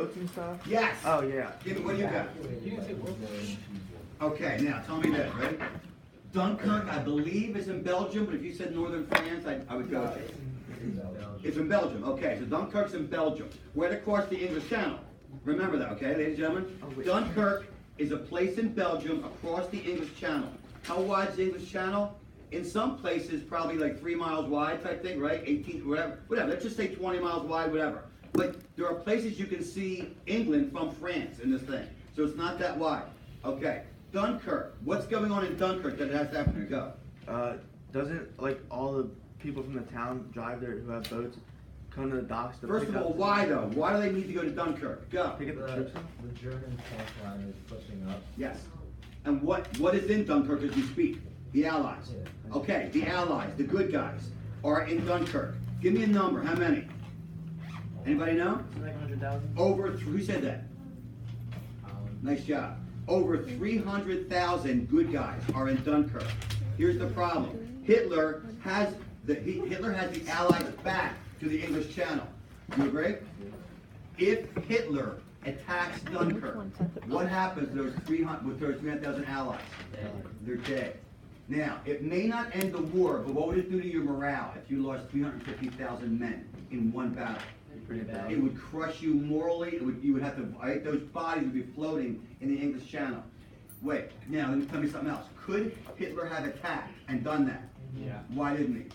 boats and stuff? Yes. Oh yeah. Give me, what do you got? Okay, now tell me this, ready? Dunkirk, I believe, is in Belgium, but if you said northern France, I would go with it. It's in Belgium. Okay, so Dunkirk's in Belgium. Right across the English Channel. Remember that, okay, ladies and gentlemen? Dunkirk is a place in Belgium across the English Channel. How wide is the English Channel? In some places, probably like 3 miles wide type thing, right? 18, whatever. Let's just say 20 miles wide, whatever. But there are places you can see England from France in this thing. So it's not that wide. Okay, Dunkirk. What's going on in Dunkirk that has to happen here? Go. Doesn't like all the people from the town drive there who have boats come to the docks to First pick of all, up why though? Why do they need to go to Dunkirk? Go. pick up the troops up? The German tank line is pushing up. Yes. And what is in Dunkirk as we speak? The Allies. Yeah. Okay, the Allies, the good guys, are in Dunkirk. Give me a number. How many? Anybody know? It's like 100,000. Who said that? Nice job. Over 300,000 good guys are in Dunkirk. Here's the problem. Hitler has the Allies back to the English Channel. You agree? If Hitler attacks Dunkirk, what happens to those 300,000 Allies? They're dead. Now, it may not end the war, but what would it do to your morale if you lost 350,000 men in one battle? Pretty bad. It would crush you morally. You would have to, those bodies would be floating in the English Channel. Wait, now let me tell me something else. Could Hitler have attacked and done that? Yeah. Why didn't he?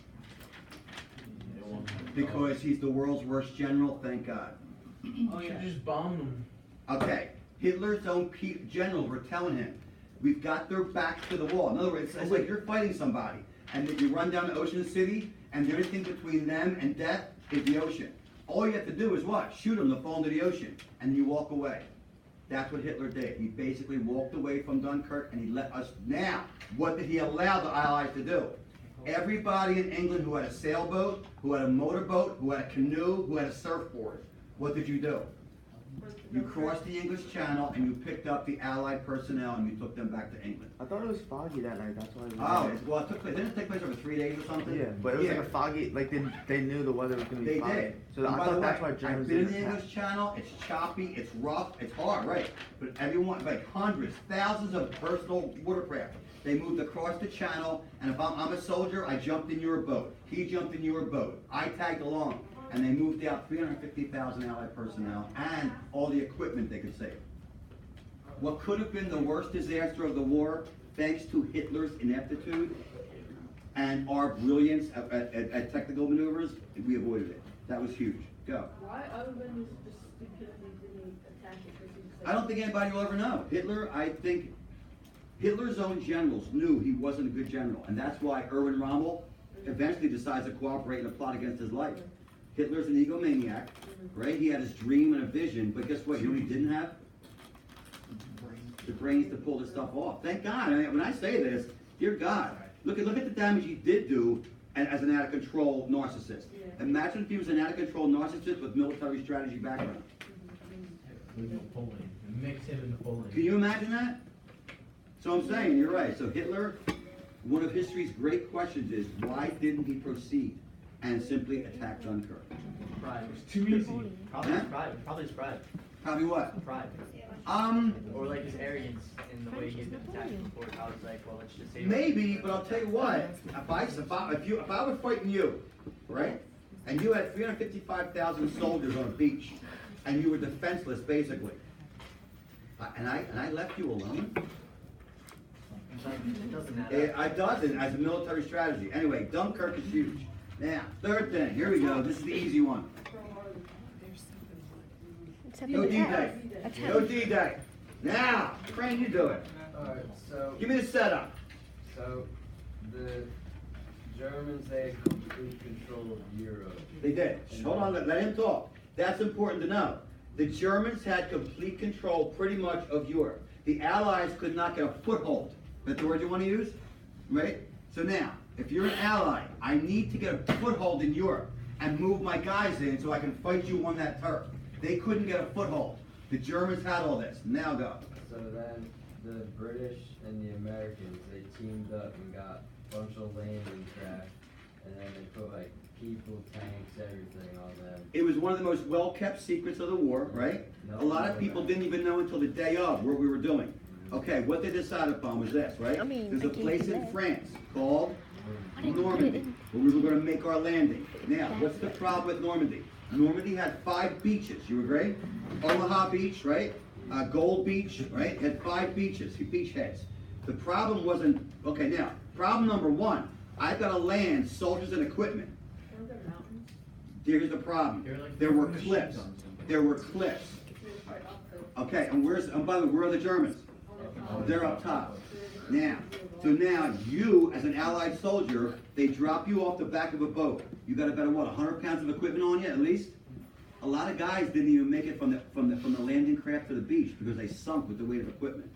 Because he's the world's worst general, thank God. Oh, you just bombed them. Okay, Hitler's own generals were telling him, we've got their backs to the wall. In other words, it's like you're fighting somebody, and then you run down to Ocean City, and the only thing between them and death is the ocean. All you have to do is what? Shoot them to fall into the ocean, and you walk away. That's what Hitler did. He basically walked away from Dunkirk, and he let us. Now, what did he allow the Allies to do? Everybody in England who had a sailboat, who had a motorboat, who had a canoe, who had a surfboard, what did you do? You crossed the English Channel and you picked up the Allied personnel and you took them back to England. I thought it was foggy that night. That's why. Well, it took place. Didn't it take place over 3 days or something? Yeah, but it was like a foggy. Like they knew the weather was going to be They foggy. did. So And I by the thought that's way, why Germans I've been in didn't the attack. English Channel. It's choppy, it's rough, it's hard, right? But everyone, like hundreds, thousands of personal watercraft. They moved across the channel, and if I'm a soldier, I jumped in your boat. He jumped in your boat. I tagged along, and they moved out 350,000 Allied personnel and all the equipment they could save. What could have been the worst disaster of the war, thanks to Hitler's ineptitude and our brilliance at technical maneuvers, we avoided it. That was huge. Go. Why other than specifically didn't attack it? I don't think anybody will ever know. I think Hitler's own generals knew he wasn't a good general, and that's why Erwin Rommel eventually decides to cooperate in a plot against his life. Hitler's an egomaniac, right? He had his dream and a vision, but guess what? You know what he didn't have? The brains to pull this stuff off. Thank God. I mean, when I say this, dear God, look at the damage he did do as an out-of-control narcissist. Yeah. Imagine if he was an out-of-control narcissist with military strategy background. With Napoleon. Mix him and Napoleon. Can you imagine that? So I'm saying, you're right. So Hitler, one of history's great questions is, why didn't he proceed and simply attack Dunkirk? Pride. It's too easy. Probably Huh? his pride. Probably his pride. Probably what? Pride. Or like his arrogance in the way he had been attacked before. I was like, well, let's just say. Maybe, but I'll tell you what. If I was fighting you, right, and you had 355,000 soldiers on a beach, and you were defenseless basically, and I left you alone. It doesn't matter. It doesn't as a military strategy. Anyway, Dunkirk is huge. Now, third thing. Here we go. This is the easy one. No D-Day. No D-Day. Now, Crane, you do it. Alright, so Give me the setup. the Germans, they had complete control of Europe. They did. Hold on, let him talk. That's important to know. The Germans had complete control pretty much of Europe. The Allies could not get a foothold. That's the word you want to use? Right? So now, if you're an ally, I need to get a foothold in Europe and move my guys in so I can fight you on that turf. They couldn't get a foothold. The Germans had all this. Now go. So then the British and the Americans, they teamed up and got a bunch of landing craft, and then they put people, tanks, everything on them. It was one of the most well-kept secrets of the war, right? A lot of people didn't even know until the day of what we were doing. Okay, what they decided upon was this, right? I mean, There's I a can't place do in that. France called I didn't put it Normandy, in. where we were gonna make our landing. Now, what's the problem with Normandy? Normandy had 5 beaches, you agree? Omaha Beach, right? Gold Beach, right? Had 5 beaches, beach heads. The problem wasn't, okay, now, problem number 1, I've gotta land soldiers and equipment. Aren't there mountains? Here's the problem. They're like There were machine cliffs. guns. There were cliffs. Right up the- Okay, and by the way, where are the Germans? They're up top. Now, so now you, as an Allied soldier, they drop you off the back of a boat. You got about, what, 100 pounds of equipment on you at least? A lot of guys didn't even make it from the landing craft to the beach because they sunk with the weight of equipment.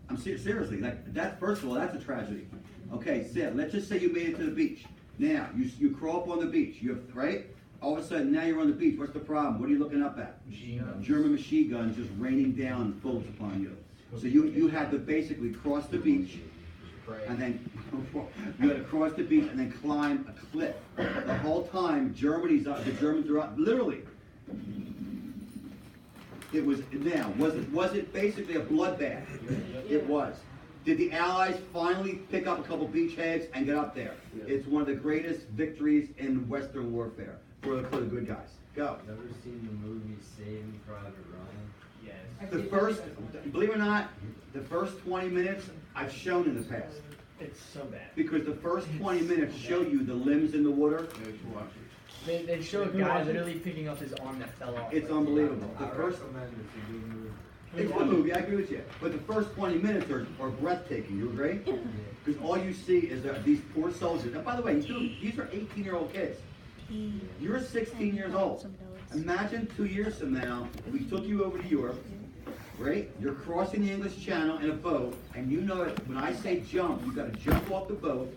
I'm seriously, like, that, first of all, that's a tragedy. Okay, so let's just say you made it to the beach. Now, you crawl up on the beach, right? All of a sudden, now you're on the beach. What's the problem? What are you looking up at? Machine guns. German machine guns just raining down bullets upon you. So you had to basically cross the beach, and then you had to cross the beach and then climb a cliff. The whole time, the Germans are up, literally. It was, now, was it basically a bloodbath? It was. Did the Allies finally pick up a couple beachheads and get up there? It's one of the greatest victories in Western warfare for the good guys. Go. Ever seen the movie Saving Private Ryan? Yes. The first, believe it or not, the first 20 minutes I've shown in the past. It's so bad. Because the first 20 minutes show you the limbs in the water. They show a guy literally picking up his arm that fell off. It's unbelievable. The I first, recommend it's a good movie. it's a movie, I agree with you. But the first 20 minutes are breathtaking, you agree? Because all you see is that these poor soldiers. And by the way, these are 18-year-old kids. You're 16 years old. Imagine 2 years from now, we took you over to Europe, right? You're crossing the English Channel in a boat, and you know that when I say jump, you gotta jump off the boat,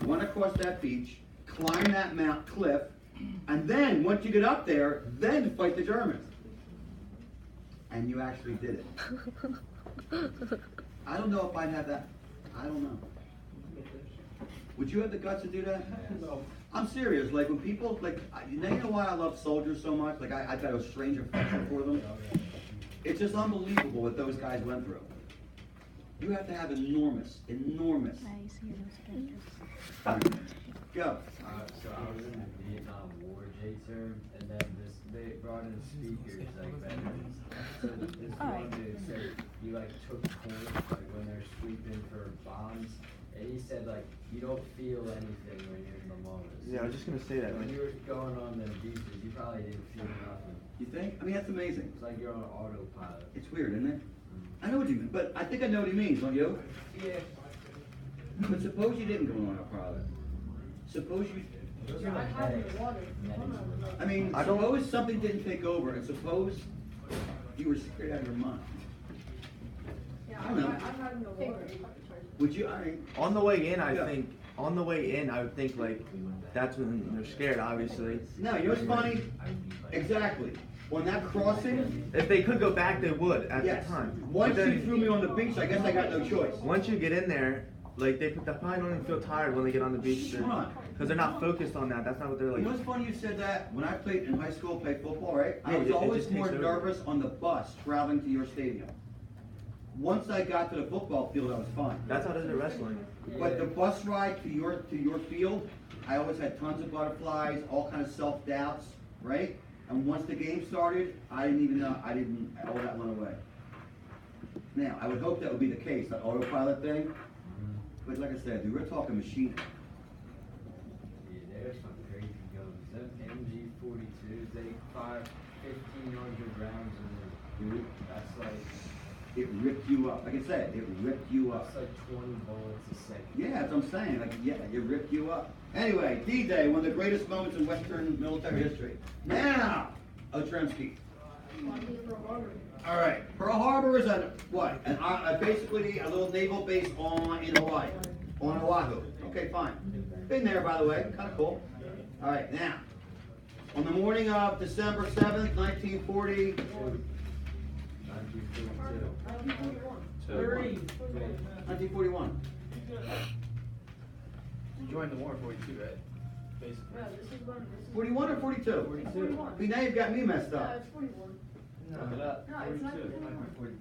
run across that beach, climb that cliff, and then, once you get up there, then fight the Germans. And you actually did it. I don't know if I'd have that. I don't know. Would you have the guts to do that? No. I'm serious. Like when people you know why I love soldiers so much? Like I've got a strange affection for them. It's just unbelievable what those guys went through. You have to have enormous. Go. So I was in the Vietnam War J term, and then they brought in speakers like veterans. So this one dude said he like took points like when they're sweeping for bombs, and he said like you don't feel anything when you're in the moment. So Yeah, I was just gonna say that. when you were going on the beaches, you probably didn't feel nothing. You think? I mean, that's amazing. It's like you're on autopilot. It's weird, isn't it? I know what you mean, but I think I know what he means, don't you? Yeah. But suppose you didn't go on a pilot. Suppose you. Those Yeah, are I like have in headaches. the water. I mean, I don't- suppose something didn't take over, and suppose you were scared out of your mind. Yeah, I don't know. I've had in the water. Would you? I mean, On the way in, I Yeah. think. On the way in, I would think like that's when they're scared. Obviously, no. You know what's funny? Exactly. On that crossing, if they could go back, they would at yes. the time. Once But you then, threw me on the beach, I guess I got no choice. once you get in there, like they probably don't even feel tired when they get on the beach Come on. because they're not focused on that. That's not what they're You know like. what's funny you said that? When I played in high school, played football, right? I Yeah, was it always just more takes over. nervous on the bus traveling to your stadium. Once I got to the football field, I was fine. That's how it is at wrestling. But the bus ride to your field, I always had tons of butterflies, all kind of self-doubts, right? And once the game started, I didn't even know, all that went away. Now, I would hope that would be the case, that autopilot thing. But like I said, dude, we're talking machine. Yeah, there's some crazy guns. Them MG42s, they fire 1,500 rounds in them. Dude, That's like it ripped you up. Like I said, it ripped you up. that's like 20 bullets a second. Yeah, that's what I'm saying. Like, yeah, it ripped you up. Anyway, D-Day, one of the greatest moments in Western military history. Now, Otremsky. All right, Pearl Harbor is basically a little naval base in Hawaii, on Oahu. Okay, fine. Been there, by the way, kind of cool. All right, now, on the morning of December 7th, 1940, 1942. 1941. You joined the war in 42, right? basically. No, this is one, this is. 41 or 42? 41. See, now you've got me messed No, up. it's 41. No, No, it's not 41.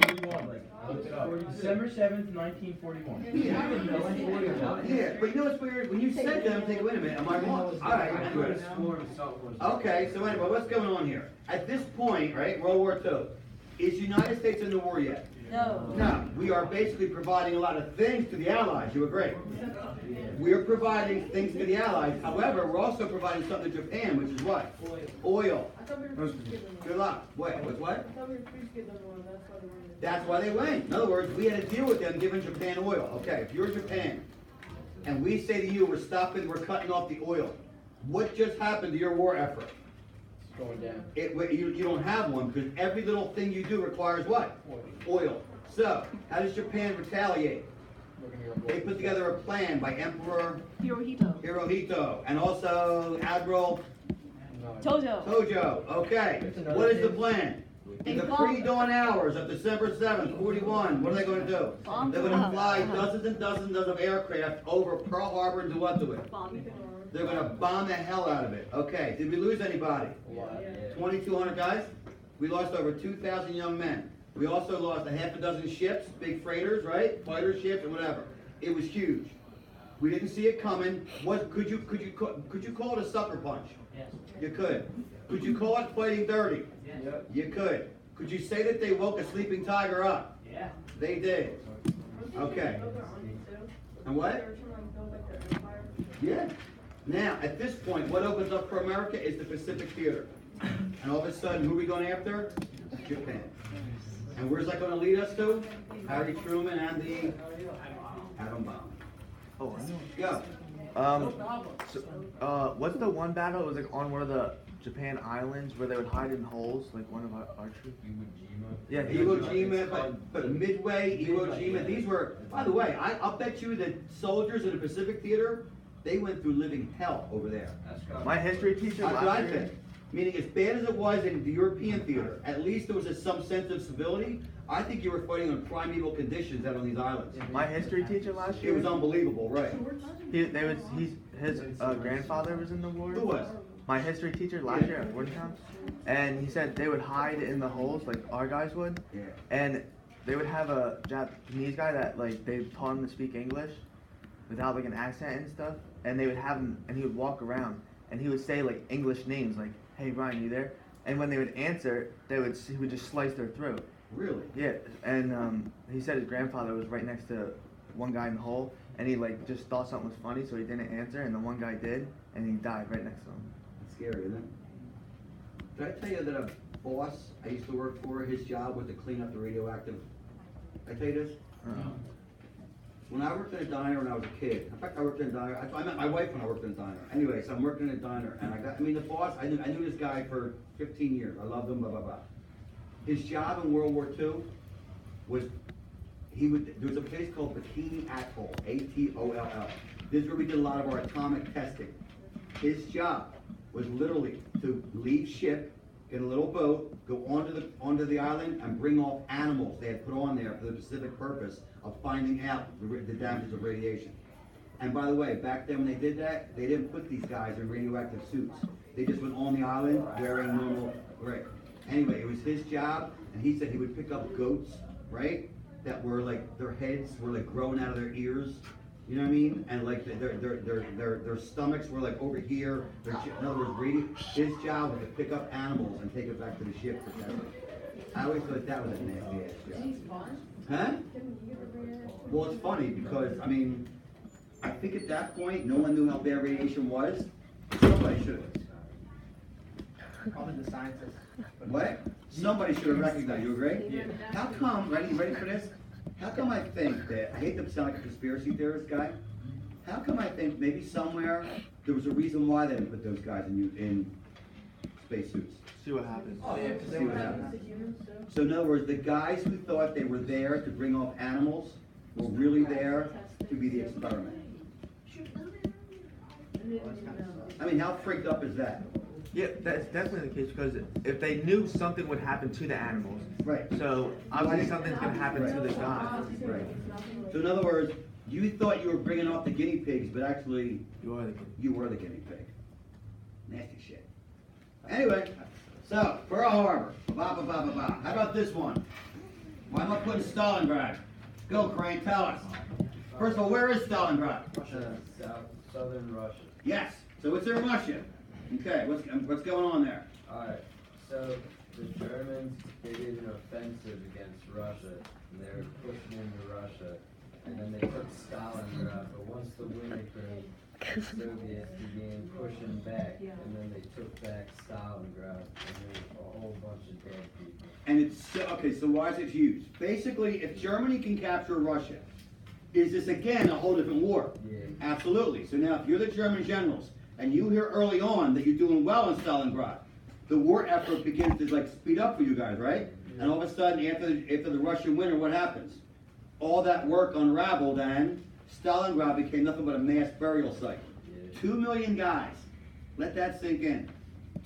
41, like, I looked it up. December 7th, 1941. Yeah, but you know what's weird? When you said that, I'm thinking, wait a minute, am I wrong? Alright, anyway. Okay, so anyway, what's going on here? At this point, right, World War II, is the United States in the war yet? No. No, we are basically providing a lot of things to the Allies, you agree? We're providing things to the Allies, however, we're also providing something to Japan, which is what? Oil. I thought we were free to give them Good one. luck. Wait, what's what? I thought we were free to give them one, that's why they wanted. That's why they went. In other words, we had to deal with them giving Japan oil. Okay, if you're Japan, and we say to you, we're cutting off the oil, what just happened to your war effort? It's going down. You don't have one, because every little thing you do requires what? Oil. So, how does Japan retaliate? They put together a plan by Emperor Hirohito, and also Admiral Tojo. Okay, what is the plan? In the pre-dawn hours of December 7th, 41, what are they going to do? They're going to fly dozens and dozens of aircraft over Pearl Harbor and do what to it? They're going to bomb the hell out of it. Okay, did we lose anybody? 2,200 guys? We lost over 2,000 young men. We also lost a half a dozen ships, big freighters, right? Fighter ships and whatever. It was huge. We didn't see it coming. Could you call it a sucker punch? Yes. You could. Could you call it fighting dirty? Yes. You could. Could you say that they woke a sleeping tiger up? Yeah. They did. Okay. And what? Yeah. Now, at this point, what opens up for America is the Pacific Theater. And all of a sudden, who are we going after? Japan. And where's that going to lead us to? Harry Truman and the atom bomb. Oh, I know. Go. What's the one battle? It was like on one of the Japan islands where they would hide in holes, like one of our troops. Yeah, Iwo Jima, but Midway, Iwo Jima, these were, by the way, I'll bet you that soldiers in the Pacific Theater, they went through living hell over there. My history teacher That's what I last year. think. Meaning, as bad as it was in the European theater, at least there was some sense of civility. I think you were fighting on primeval conditions out on these islands. My history teacher last It year. was unbelievable, right? His grandfather was in the war. Who was? My history teacher last year at Wordtown, and he said they would hide in the holes like our guys would, Yeah. and they would have a Japanese guy that like they taught him to speak English without like an accent and stuff, and they would have him and he would walk around and he would say like English names like, "Hey Ryan, you there?" And when they would answer, he would just slice their throat. Really? Yeah, and he said his grandfather was right next to one guy in the hole, and he like just thought something was funny, so he didn't answer, and the one guy did, and he died right next to him. It's scary, isn't it? Did I tell you that a boss I used to work for, his job was to clean up the radioactive? Did I tell you this? When I worked in a diner when I was a kid, in fact I worked in a diner, I met my wife when I worked in a diner. Anyway, so I'm working in a diner, and the boss, I knew this guy for 15 years. I loved him, blah, blah, blah. His job in World War II was, there was a place called Bikini Atoll, A-T-O-L-L. This is where we did a lot of our atomic testing. His job was literally to leave ship, get a little boat, go onto the island, and bring off animals they had put on there for the specific purpose of finding out the damages of radiation. And by the way, back then when they did that, they didn't put these guys in radioactive suits. They just went on the island wearing normal gray. Anyway, it was his job, and he said he would pick up goats, right? That were like, their heads were like growing out of their ears, you know what I mean? And like their stomachs were like over here. In other words, his job was to pick up animals and take it back to the ship for testing. I always thought that was a nasty ass job. Huh? Well, it's funny because, I think at that point, no one knew how bad radiation was. Somebody should have. Probably the scientists. What? Somebody should have recognized. You agree? Yeah. How come, ready for this? How come I think that, I hate to sound like a conspiracy theorist guy, how come I think maybe somewhere there was a reason why they didn't put those guys in spacesuits? See what happens. Oh, yeah, because See what happens. So in other words, the guys who thought they were there to bring off animals were really there to be the experiment. How freaked up is that? Yeah, that's definitely the case because if they knew something would happen to the animals, Right. so obviously something's gonna happen to the guy. Right. So in other words, You thought you were bringing off the guinea pigs, but actually, You are the kid. you were the guinea pig. Nasty shit. Anyway, so, Pearl Harbor, blah, blah, blah, blah, blah. How about this one? Why am I putting Stalingrad? Go, Crane, tell us. First of all, where is Stalingrad? Southern Russia. Yes, so it's in Russia. Okay, what's going on there? Alright, so the Germans, they did an offensive against Russia, and they were pushing into Russia, and then they took Stalingrad, but once the winter came, the Soviets began pushing back, and then they took back Stalingrad, and there was a whole bunch of dead people. And it's, okay, so why is it huge? Basically, if Germany can capture Russia, is this again a whole different war? Yeah. Absolutely. So now, if you're the German generals, and you hear early on that you're doing well in Stalingrad, the war effort begins to like speed up for you guys, right? And all of a sudden, after the Russian winter, what happens? All that work unraveled, and Stalingrad became nothing but a mass burial site. Yeah. 2 million guys. Let that sink in.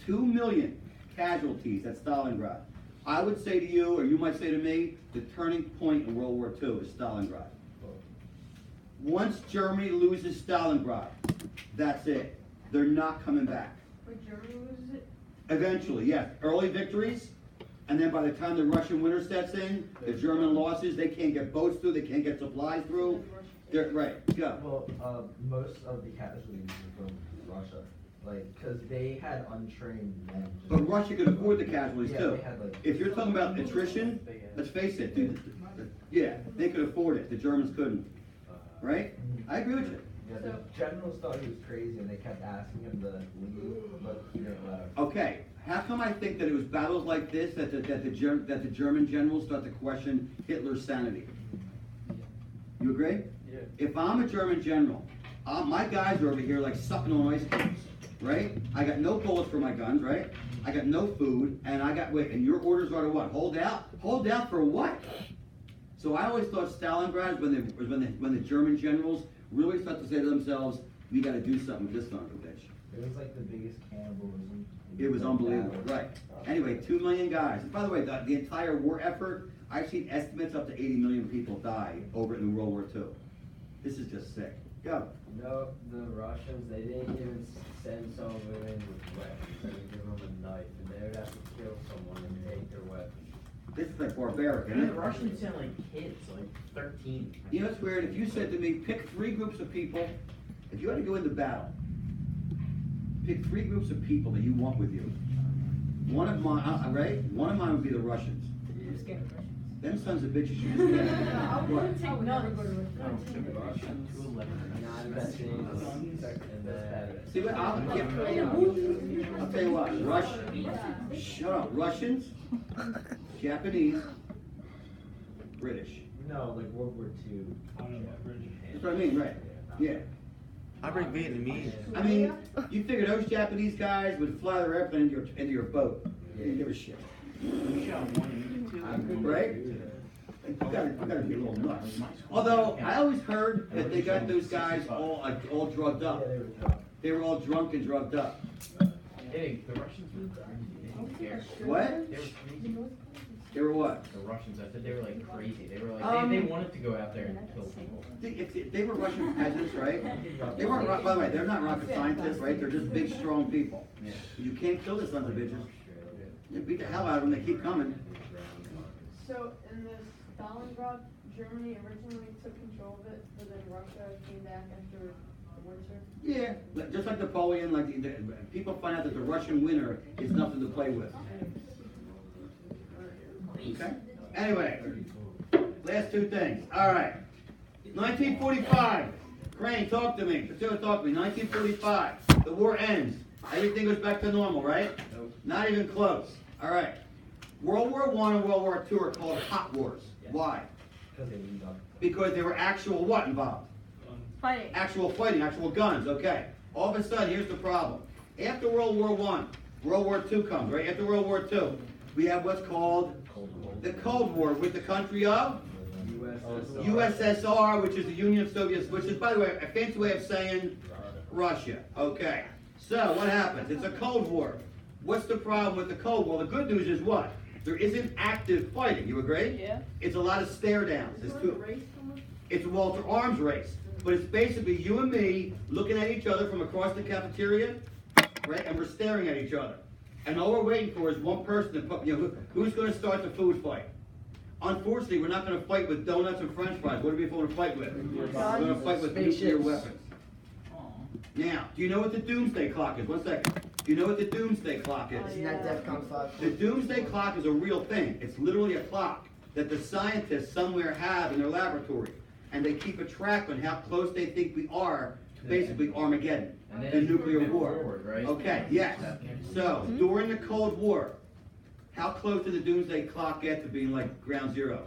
2 million casualties at Stalingrad. I would say to you, or you might say to me, the turning point in World War II is Stalingrad. Once Germany loses Stalingrad, that's it. They're not coming back. But Germany loses it? Eventually, yes. Early victories, and then by the time the Russian winter sets in, the German losses, they can't get boats through, they can't get supplies through. They're, right, go. Well, most of the casualties were from Russia, like, because they had untrained men. But Russia could afford the casualties Yeah, too. they had, like- If you're talking about attrition, let's face it, dude, yeah, they could afford it, the Germans couldn't, right? I agree with you. Yeah, the generals thought he was crazy, and they kept asking him to leave, but he didn't let him. Okay, how come I think that it was battles like this that the German generals start to question Hitler's sanity? You agree? Yeah. If I'm a German general, my guys are over here like sucking on ice creams, right? I got no bullets for my guns, right? I got no food, and and your orders are to what? Hold out? Hold out for what? So I always thought Stalingrad was when the German generals really start to say to themselves, we gotta do something with this son of a bitch. It was like the biggest cannibalism. It was unbelievable, right. Anyway, 2 million guys. And by the way, the entire war effort, I've seen estimates up to 80 million people die over it in World War II. This is just sick. Go. No, the Russians, they didn't even send some of them in with weapons. They would give them a knife, and they would have to kill someone and take their weapons. This is like barbaric, And isn't the it? Russians sound like kids, like 13. You know what's weird? If you said to me, pick 3 groups of people, if you had to go into battle, pick 3 groups of people that you want with you. One of mine, right? One of mine would be the Russians. Them sons of bitches should just get. I What? wouldn't take none. Russians, 211. United States, and then See what, I'll tell you what, shut up, Russians, Japanese, British. No, like World War II. That's what I mean, right? Yeah. I bring Vietnamese. I mean, you figure those Japanese guys would fly their airplane into your boat. They didn't give a shit. We shot one, two. Right? You gotta be a little nuts. Although, I always heard that they got those guys all drugged up. yeah, they were drunk. They were all drunk and drugged up. Hey, the Russians were crazy. They didn't care. What? They were crazy. They were what? The Russians, I said they were like crazy. They were like, they wanted to go out there and kill people. They were Russian peasants, right? They weren't, by the way, they're not rocket scientists, right? They're just big, strong people. Yeah. You can't kill the sons of bitches. You beat the hell out of them, they keep coming. So in the Stalingrad, Germany originally took control of it, but then Russia came back after the winter? Yeah, just like Napoleon, people find out that the Russian winter is nothing to play with. Okay? Anyway, last 2 things. All right. 1945. Crane, talk to me. Patillo, talk to me. 1945. The war ends. Everything goes back to normal, right? Nope. Not even close. All right. World War I and World War II are called hot wars. Why? Because they lead up. Because there were actual what involved? Fighting. Actual fighting, actual guns, okay. All of a sudden, here's the problem. After World War I, World War II comes, right? After World War II, we have what's called the Cold War with the country of USSR, which is the Union of Soviets, which is, by the way, a fancy way of saying Russia. Okay. So, what happens? It's a Cold War. What's the problem with the Cold War? The good news is what? There isn't active fighting. You agree? Yeah. It's a lot of stare downs. Is it a race almost? It's a Walter arms race. But it's basically you and me looking at each other from across the cafeteria, right? And we're staring at each other. And all we're waiting for is one person to put, who's gonna start the food fight? Unfortunately, we're not gonna fight with donuts and french fries. What are we gonna fight with? We're gonna fight with nuclear weapons. Now, do you know what the doomsday clock is? 1 second. Do you know what the doomsday clock is? Isn't that DEFCON 5? The doomsday clock is a real thing. It's literally a clock that the scientists somewhere have in their laboratory. And they keep a track on how close they think we are to basically Armageddon, the nuclear war. Forward, right? Okay, yes. So, during the Cold War, how close did the doomsday clock get to being like ground zero?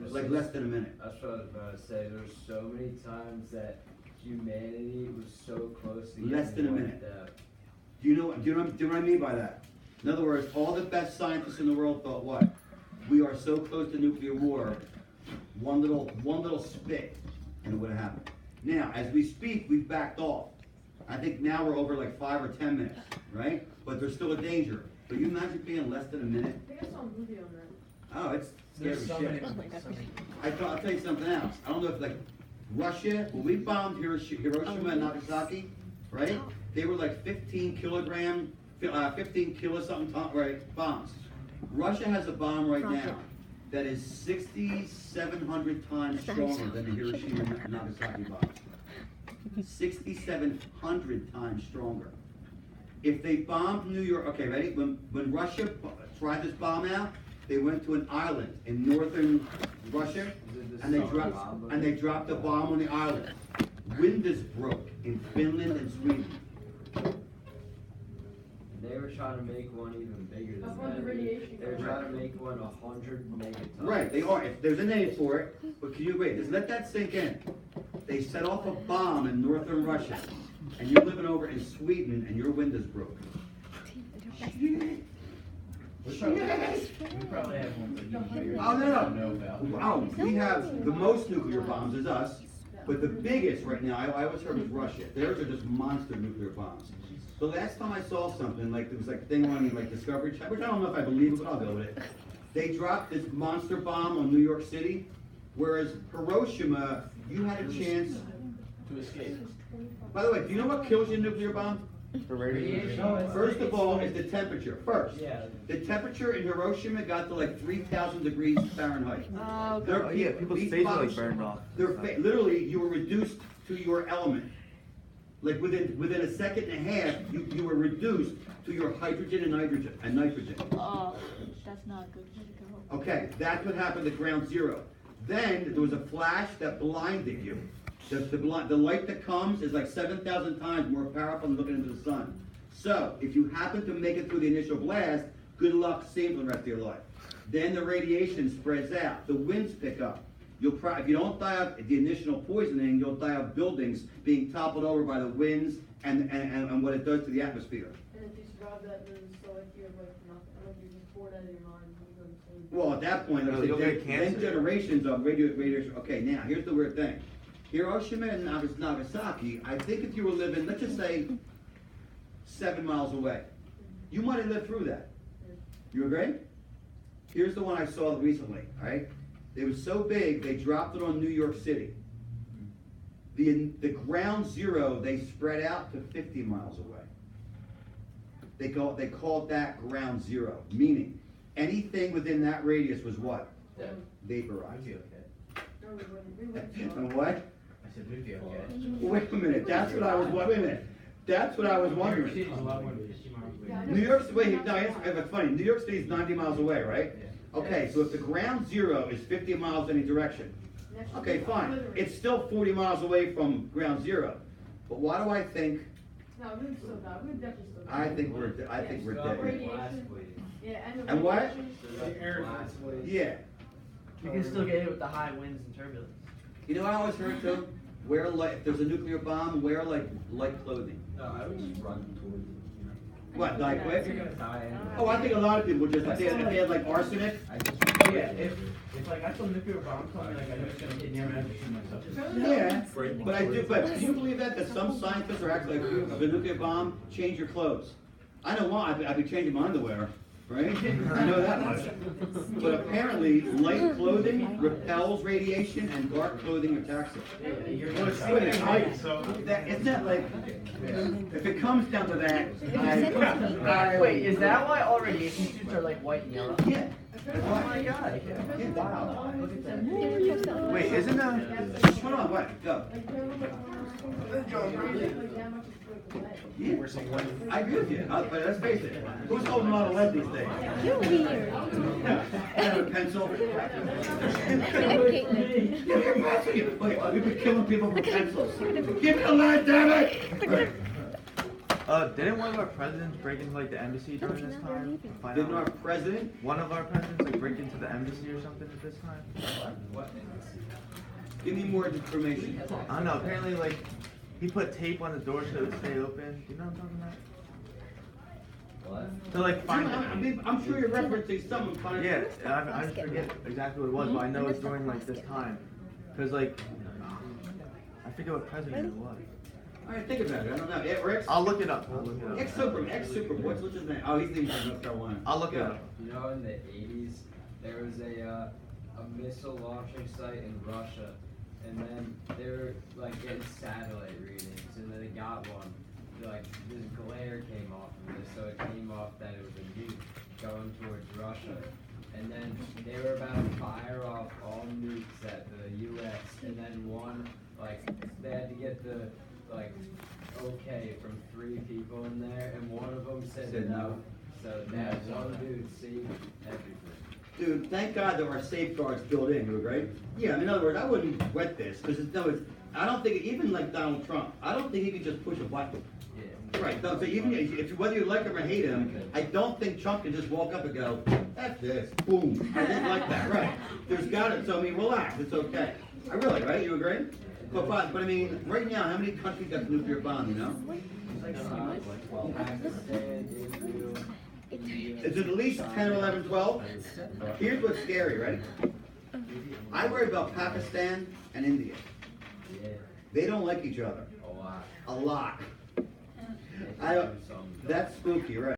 Like less than a minute. That's what I was about to say. There's so many times that humanity was so close to Less than a getting minute. wiped out. Do you know what I mean by that? In other words, all the best scientists in the world thought what? We are so close to nuclear war, one little spit, and it would have happened. Now, as we speak, we've backed off. I think now we're over like 5 or 10 minutes, right? But there's still a danger. But you imagine being less than a minute? I think I saw a movie on that. Oh, it's scary There's so shit. many. I'll tell you something else. I don't know if like Russia, when we bombed Hiroshima and Nagasaki, right? They were like 15 kilogram, 15 kilo something right, bombs. Russia has a bomb right now that is 6,700 times stronger than the Hiroshima and Nagasaki bombs. 6,700 times stronger. If they bombed New York, okay, ready? When Russia tried this bomb out, they went to an island in northern Russia, and they dropped the bomb on the island. Windows broke in Finland and Sweden. They were trying to make one even bigger That's than why the that. radiation They were goes trying up. to make one 100 megatons. Right, they are. There's a name for it, but can you wait? Just let that sink in. They set off a bomb in northern Russia, and you're living over in Sweden, and your windows broke. We probably have one, but even bigger. Oh, no, I don't know about. Oh, we have the most nuclear bombs is us, but the biggest right now, I always heard was Russia. Theirs are just monster nuclear bombs. The last time I saw something, like, there was like a thing on like Discovery Channel, which I don't know if I believe it, but I'll go with it. They dropped this monster bomb on New York City, whereas Hiroshima, you had a chance. To escape. By the way, do you know what kills your nuclear bomb? For radiation. First of all, is the temperature. First, Yeah. the temperature in Hiroshima got to like 3,000 degrees Fahrenheit. Oh, Their Oh yeah, people's these faces were like bombs- burned off. Literally, you were reduced to your element. Like within a second and a half, you were reduced to your hydrogen and nitrogen. Oh, that's not a good way to go. Okay, that's what happened at ground zero. Then there was a flash that blinded you. The light that comes is like 7,000 times more powerful than looking into the sun. So, if you happen to make it through the initial blast, good luck seeing for the rest of your life. Then the radiation spreads out. The winds pick up. If you don't die of the initial poisoning, you'll die of buildings being toppled over by the winds and what it does to the atmosphere. And if you survive that, then so like you have like nothing, like you're just bored out of your mind, you go to sleep. Well, at that point, like I You'll said, get then cancer. generations of radiation. Okay, now here's the weird thing. Hiroshima and Nagasaki, I think if you were living, let's just say, 7 miles away, you might have lived through that. You agree? Here's the one I saw recently, all right? It was so big, they dropped it on New York City. The ground zero, they spread out to 50 miles away. They called that ground zero, meaning anything within that radius was what? Vaporized. We'd be okay. No, we wouldn't. We wouldn't survive. And what? I said we'd be okay. Wait a minute, that's what I was, wait a minute. That's what I was New York wondering. City's a lot more than 50 miles away. Yeah, I New York, wait, no, it's funny, New York City's 90 miles away, right? Yeah. Okay, so if the ground zero is 50 miles any direction, Next okay, week, fine, literally. it's still 40 miles away from ground zero. But why do I think, No, we would still die. We would definitely still die. I think we're dead. Radiation. Yeah, and the And what? radiation. Yeah, You can still get hit with the high winds and turbulence. you know what I always heard too? Wear light, if there's a nuclear bomb, wear like light clothing. No, I would just run towards it, you know. What, die quick? You're gonna die anyway. Oh, I think a lot of people would just, if they had like arsenic, I just. Oh, yeah, if like I saw nuclear bomb coming, like I know it's gonna hit near me, I'd just shoot myself. yeah, but do you believe that some scientists are actually, like, if a nuclear bomb, change your clothes? I know why, I'd be changing my underwear. right? I know that much. But apparently, light clothing repels radiation and dark clothing attacks it. You're Well, gonna it's see good it. at height, so it's not like, if it comes down to that, Wait, is that why all radiation suits are like white and yellow? Yeah. Oh my god. Yeah. Wow. Look at that. Wait, isn't Hold on, what? Go. Yeah, I agree with you, but let's face it, who's holding on to lead these days? You're weird. Have a pencil. Okay. Give me a pencil. Wait, we've been killing people with pencils. Give me the lead, damn it! Right. Didn't one of our presidents break into like the embassy during this time? To find Didn't out, our like, president? one of our presidents like break into the embassy or something at this time? What? Give me more information. I don't know. Apparently, like he put tape on the door so it would stay open. Do you know what I'm talking about? What? To like find. I'm sure you're referencing someone. Yeah, I just forget exactly what it was, but I know it's during like this time, cause like I forget what president it was. All right, think about it. I don't know. Or I'll look it up. I'll look it up. ex-super. What's his name? Oh, he's leaving North Carolina. I'll look it Go. up. You know, in the 80s, there was a missile launching site in Russia, and then they were like getting satellite readings, and then they got one. Like this glare came off of this, so it came off that it was a nuke going towards Russia, and then they were about to fire off all nukes at the U.S. and then one, like they had to get the okay from 3 people in there, and one of them said no. So that one dude saved everything. Dude, thank God there are safeguards built in, you agree? Yeah, I mean, in other words, I wouldn't wet this, because I don't think, even like Donald Trump, I don't think he could just push a button. Yeah. Right, so even if whether you like him or hate him, I don't think Trump can just walk up and go, F this, boom. I didn't like that, right? There's got it, so I mean, relax, it's okay. I really, right? You agree? But I mean, right now, how many countries got the nuclear bomb, you know? Pakistan, Israel, India. Is it at least 10 or 11, 12? Here's what's scary, right? I worry about Pakistan and India. Yeah, They don't like each other. a lot. A lot. They I don't, do some- that's spooky, right?